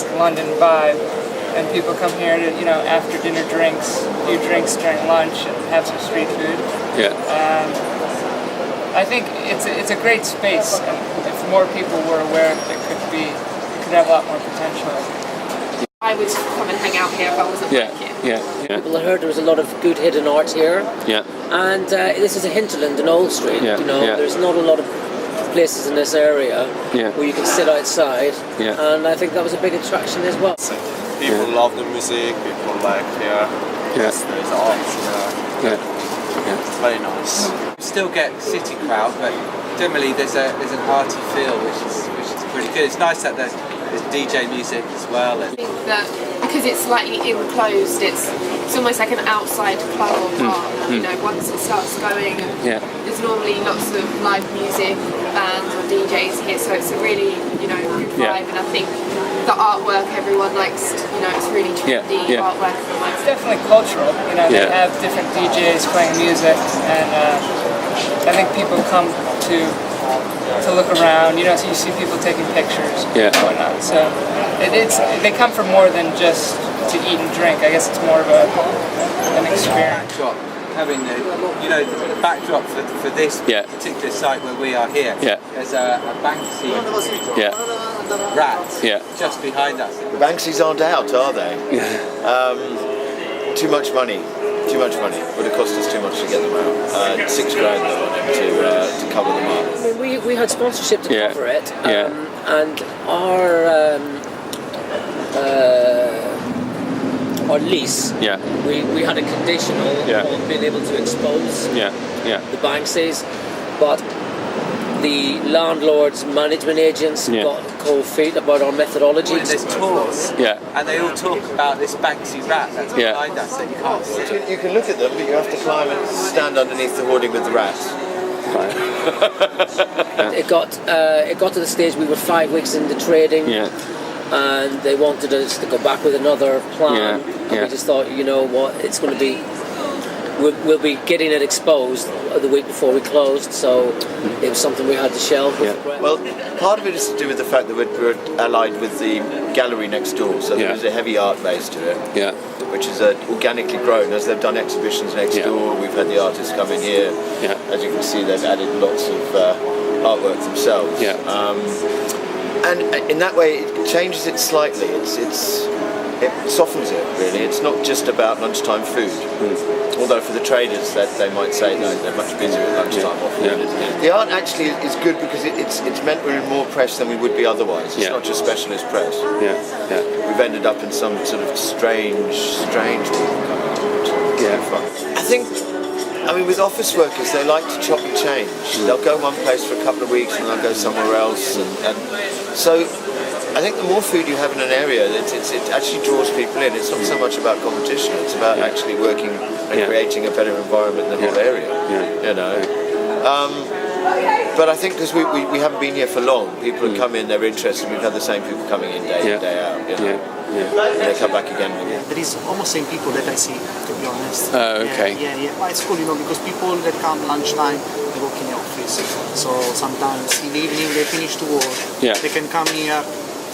nice London vibe, and people come here to, after dinner drinks, do drinks during lunch, and have some street food. Yeah. I think it's a great space, and if more people were aware of it, it could have a lot more potential. I would come and hang out here if I wasn't working. Yeah. People had heard there was a lot of good hidden art here. Yeah. And this is a hinterland in Old Street. Yeah. There's not a lot of places in this area where you can sit outside. Yeah. And I think that was a big attraction as well. People love the music. People like here. Yeah. There's art. It's very nice. You still get city crowd, but generally there's an arty feel, which is pretty good. It's nice that there's DJ music as well. I think that because it's slightly enclosed, it's almost like an outside club or bar. Once it starts going, there's normally lots of live music, bands or DJs here, so it's a really good vibe. And I think the artwork everyone likes, it's really trendy artwork. It's definitely cultural. They have different DJs playing music, and I think people come to look around, so you see people taking pictures and whatnot. So they come for more than just to eat and drink. I guess it's more of an experience. Backdrop, having the backdrop for this particular site where we are here. There's a Banksy rat just behind us. The Banksies aren't out, are they? Too much money. Would have cost us too much to get them out. $6,000 though on them to cover them up. I mean, we had sponsorship to cover it, and our lease. We had a conditional on being able to expose the Banksies, but the landlord's management agents got cold feet about our methodology. Well, there's tours, and they all talk about this Banksy rat that's behind us that you can't see. You can look at them, but you have to climb and stand underneath the hoarding with the rats. It got to the stage we were 5 weeks into trading, and they wanted us to go back with another plan. And we just thought, it's going to be. We'll be getting it exposed the week before we closed, so it was something we had to shelve. Well, part of it is to do with the fact that we're allied with the gallery next door, so there's a heavy art base to it, which is organically grown. As they've done exhibitions next door, we've had the artists come in here. As you can see, they've added lots of artwork themselves. And in that way, it changes it slightly. It softens it, really. It's not just about lunchtime food. Although for the traders, that they might say they're much busier at lunchtime often. The art actually is good because it's meant we're in more press than we would be otherwise. It's not just specialist press. We've ended up in some sort of strange fun. I mean, with office workers, they like to chop and change. They'll go one place for a couple of weeks and they'll go somewhere else, and so I think the more food you have in an area, it actually draws people in. It's not so much about competition; it's about actually working and creating a better environment in the whole area. But I think because we haven't been here for long, people have come in, they're interested. We've had the same people coming in day in, day out. And they come back again. There is almost same people that I see, to be honest. Oh, okay. Yeah. But it's cool, because people that come lunchtime, they work in the office. So sometimes in the evening they finish to work. They can come here,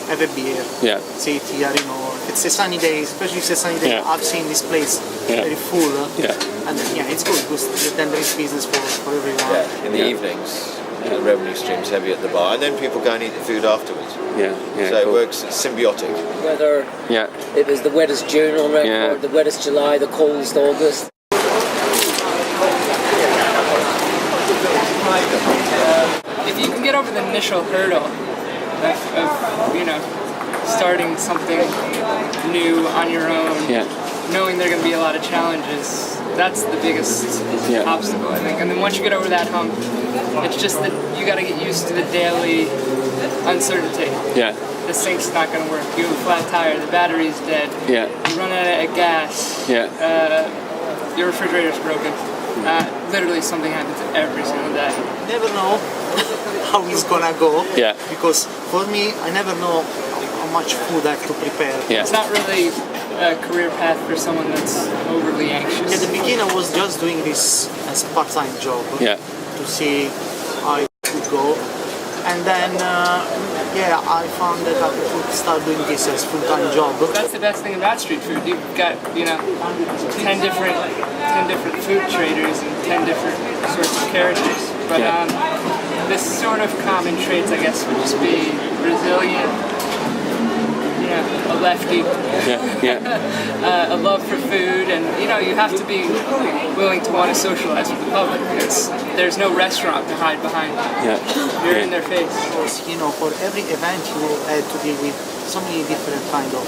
have a beer, sit here, If it's a sunny day, especially if it's a sunny day, I've seen this place very full. And it's good because then there is business for everyone. In the evenings, the revenue stream's heavy at the bar, and then people go and eat the food afterwards. So it works, it's symbiotic. Whether it was the wettest June on record, the wettest July, the coldest August. If you can get over the initial hurdle of starting something new on your own, knowing there are going to be a lot of challenges, that's the biggest obstacle, I think. And then once you get over that hump, it's just that you got to get used to the daily uncertainty. The sink's not going to work. You have a flat tire. The battery's dead. You run out of gas. Your refrigerator's broken. Literally, something happens every single day. You never know how it's gonna go. Because for me, I never know how much food I have to prepare. It's not really a career path for someone that's overly anxious. At the beginning, I was just doing this as a part-time job to see how it could go, and then yeah, I found that I could start doing this as full-time job. That's the best thing about street food. You've got, 10 different food traders and 10 different sorts of characters. But this sort of common traits, I guess, would just be resilient, a lefty, a love for food, and you have to be willing to want to socialize with the public because there's no restaurant to hide behind. You're in their face. Of course, for every event you had to deal with so many different kind of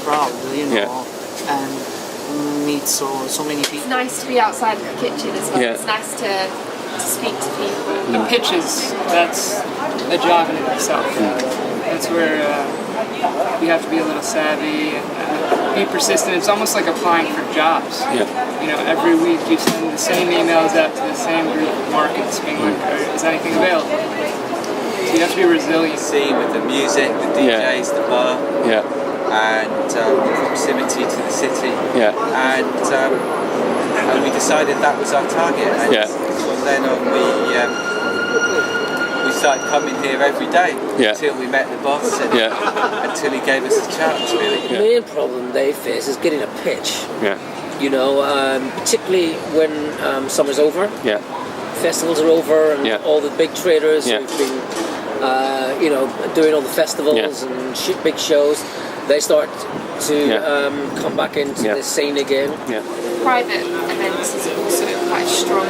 crowd, and meet so many people. It's nice to be outside of the kitchen as well. It's nice to speak to people. The pitches, that's a job in itself. That's where you have to be a little savvy and be persistent. It's almost like applying for jobs. Every week you send the same emails out to the same group of markets being like, is anything available? So you have to be resilient. See, with the music, the DJs, the bar, and proximity to the city. And we decided that was our target. And from then on we started coming here every day until we met the boss and until he gave us a chance, really. The main problem they face is getting a pitch. Particularly when summer's over. Festivals are over and all the big traders who've been doing all the festivals and big shows, they start to come back into the scene again. Private events is also quite strong.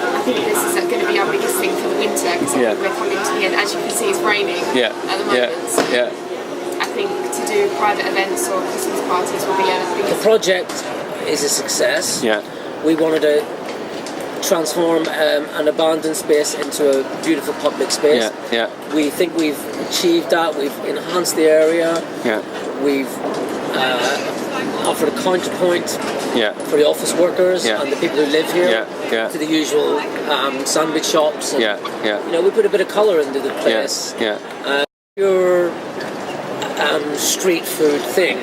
I think this is going to be our biggest thing for the winter because we're coming to the end. As you can see, it's raining at the moment. So I think to do private events or Christmas parties will be a big. The project is a success. We wanted to transform an abandoned space into a beautiful public space. We think we've achieved that. We've enhanced the area. We've offered a counterpoint for the office workers and the people who live here to the usual sandwich shops. And, we put a bit of colour into the place. Pure street food thing.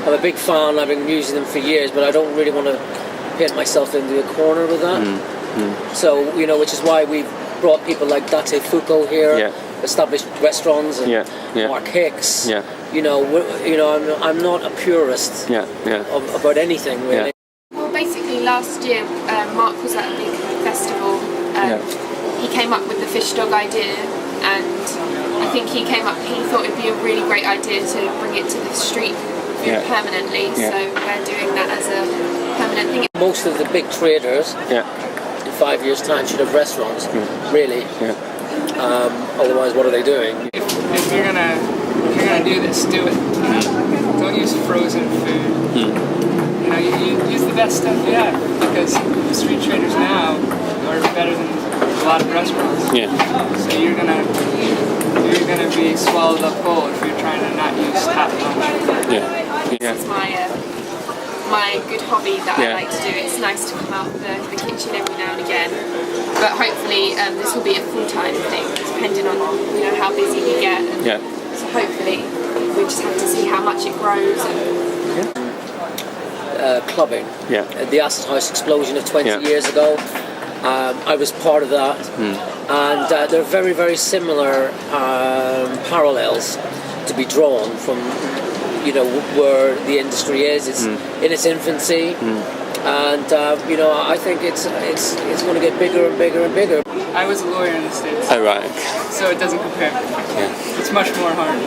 I'm a big fan. I've been using them for years, but I don't really want to paint myself into a corner with that. So, which is why we've brought people like Date Foucault here, established restaurants, and Mark Hicks. I'm not a purist about anything really. Well, basically last year Mark was at a big festival. He came up with the fish dog idea, and I think he thought it'd be a really great idea to bring it to the street permanently. So we're doing that as a permanent thing. Most of the big traders in 5 years' time should have restaurants, really. Otherwise, what are they doing? If you're gonna do this, do it. Don't use frozen food. You use the best stuff you have because the street traders now are better than a lot of restaurants. So you're gonna be swallowed up whole if you're trying to not use top notch. This is my good hobby that I like to do. It's nice to come out the kitchen every now and again, but hopefully this will be a full-time thing, depending on how busy we get. And so hopefully we just have to see how much it grows. Clubbing. The Acid House explosion of 20 years ago. I was part of that, and there are very, very similar parallels to be drawn from where the industry is. It's in its infancy, and I think it's going to get bigger and bigger and bigger. I was a lawyer in the States. Oh, right. So it doesn't compare. It's much more hard.